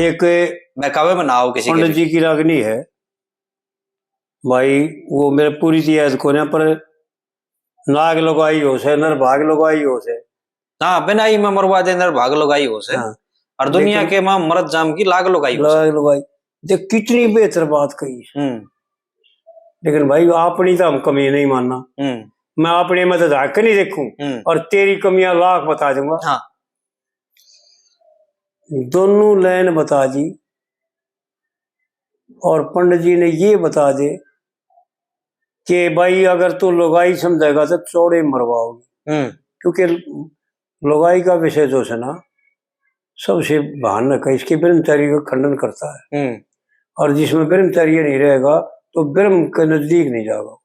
एक मैं कवे में ना आऊँ किसी पंडित जी की रागनी है भाई, वो मेरे पूरी याद को ना, पर नाग लगाई हो से, नर भाग लगाई हो से। हाँ, बिना ही में मरवा दे नर भाग लगाई हो से। हाँ, और दुनिया के मां मरद जाम की लाग लगाई हो से। लाग लगाई देख कितनी बेहतर बात कही। लेकिन भाई अपनी तो हम कमी नहीं मानना। मैं अपने में तो झाक नहीं देखूं और तेरी कमियां लाख बता दूंगा। हाँ। दोनों लाइन बता दी और पंडित जी ने ये बता दे कि भाई अगर तू लुगाई समझेगा तो चौड़े मरवाओगी। क्योंकि लुगाई का विषय जो है ना सबसे भान रखा, इसके ब्रह्मचारी का खंडन करता है। और जिसमें ब्रह्मचार्य नहीं रहेगा तो ब्रह्म के नजदीक नहीं जाएगा।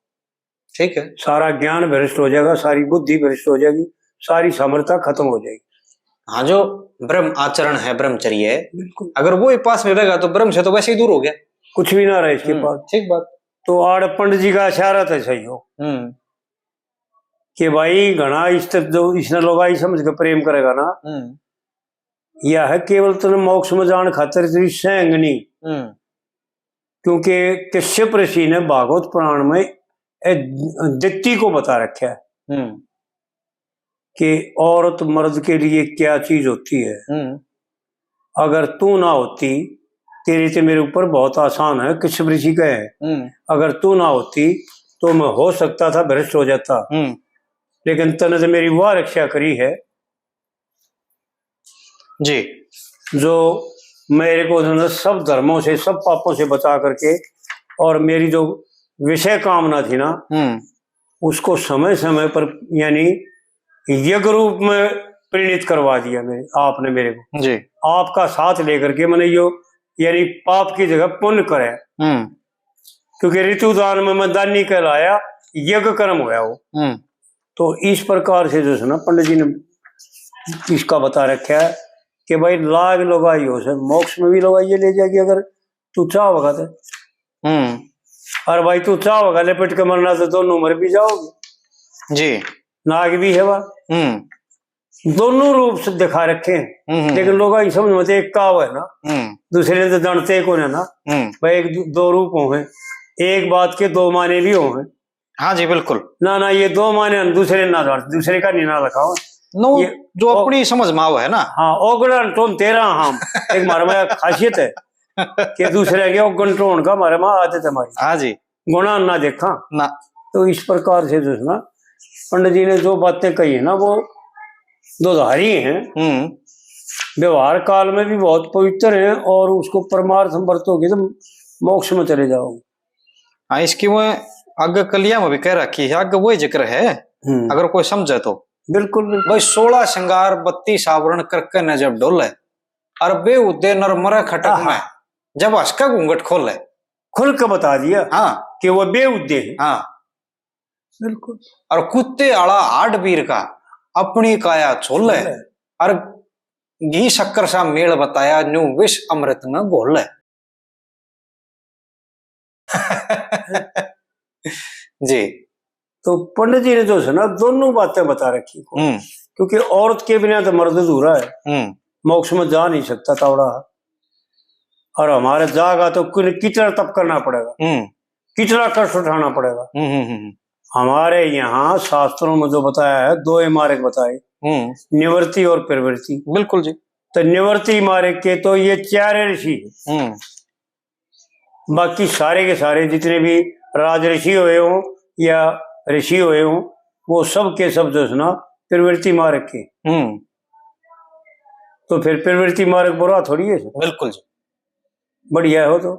ठीक है। सारा ज्ञान भ्रष्ट हो जाएगा, सारी बुद्धि भ्रष्ट हो जाएगी, सारी सामर्थ्यता खत्म हो जाएगी। हाँ, जो ब्रह्म आचरण है, ब्रह्मचर्य है, बिल्कुल अगर वो पास में रहेगा तो ब्रह्म से तो वैसे ही दूर हो गया, कुछ भी ना रहे इसके पास। ठीक बात। तो आड़ पंडित जी का इशारा तो सही हो कि भाई घना इस तक जो इसने लोग आई समझ के प्रेम करेगा ना, यह है केवल तुम मोक्ष में जान खातर तेरी सैंगनी। क्योंकि कश्यप ऋषि ने भागवत पुराण में दित्ती को बता रखा है कि औरत मर्द के लिए क्या चीज होती है। अगर तू ना होती, तेरे से मेरे ऊपर बहुत आसान है, कश्यप ऋषि का है, अगर तू ना होती तो मैं हो सकता था भ्रष्ट हो जाता, लेकिन तने तो मेरी वह रक्षा करी है जी, जो मेरे को सब धर्मों से, सब पापों से बचा करके, और मेरी जो विषय कामना थी ना उसको समय समय पर यानी यज्ञ रूप में परिणित करवा दिया आपने मेरे को जी। आपका साथ लेकर के मैंने यो यानी पाप की जगह पुण्य करे। क्योंकि ऋतुदान में मैं दानी कहलाया, यज्ञ कर्म होया वो। तो इस प्रकार से जो है ना पंडित जी ने इसका बता रखा है कि भाई लाग लगाई हो से मोक्ष में भी लगाइए ले जाएगी अगर तू चाहोगा तो। और भाई तू चाहोगा लिपट के मरना तो दोनों मर भी जाओगे जी। नाग भी है वह, दोनों रूप से दिखा रखे हैं। लेकिन लोग समझ में एक काव है ना, दूसरे ने तो जानते को ना भाई एक दो रूप हो हैं, एक बात के दो माने भी हो हैं। हाँ जी बिल्कुल। ना ये दो माने दूसरे ना दूसरे का नहीं ना रखा नो, ये जो अपनी समझ में है ना। हाँ, ओगड़न टोन तेरा हम एक हमारे खासियत है कि दूसरे के ओगन टोन का हमारे में आदत है हमारी। हाँ जी, गुणा ना देखा ना। तो इस प्रकार से जो है ना पंडित जी ने जो बातें कही है ना वो दोधारी हैं, व्यवहार काल में भी बहुत पवित्र है, और उसको परमार्थ बरतोगे तो मोक्ष में चले जाओगे। हाँ, इसकी वो आगे कलिया में भी कह रखी है, आगे वही जिक्र है अगर कोई समझे तो। बिल्कुल भाई 16 श्रृंगार 32 आवरण करके न जब डोले, और बे उदय नर मरे खटक में जब हंसका घूंघट खोले। खुल के बता दिया हाँ कि वो बेउद्दे है। हाँ बिल्कुल। और कुत्ते आड़ा हाड वीर का अपनी काया छोले, और घी शक्कर सा मेल बताया न्यू विष अमृत में घोले। जी। तो पंडित जी ने जो है ना दोनों बातें बता रखी को, क्योंकि औरत के बिना तो मर्द अधूरा है, मोक्ष में जा नहीं सकता तावड़ा। और हमारे जागा तो कितना तप करना पड़ेगा, कितना कष्ट उठाना पड़ेगा। हमारे यहाँ शास्त्रों में जो बताया है दो मार्ग बताए, निवृत्ति और प्रवृत्ति। बिल्कुल जी। तो निवृत्ति मार्ग के तो ये 4 ऋषि, बाकी सारे के सारे जितने भी राज ऋषि हुए हों या ऋषि हुए हों वो सब के सब जो है ना प्रवृत्ति मार्ग के। तो फिर प्रवृत्ति मार्ग बुरा थोड़ी है। बिल्कुल जी, बढ़िया हो तो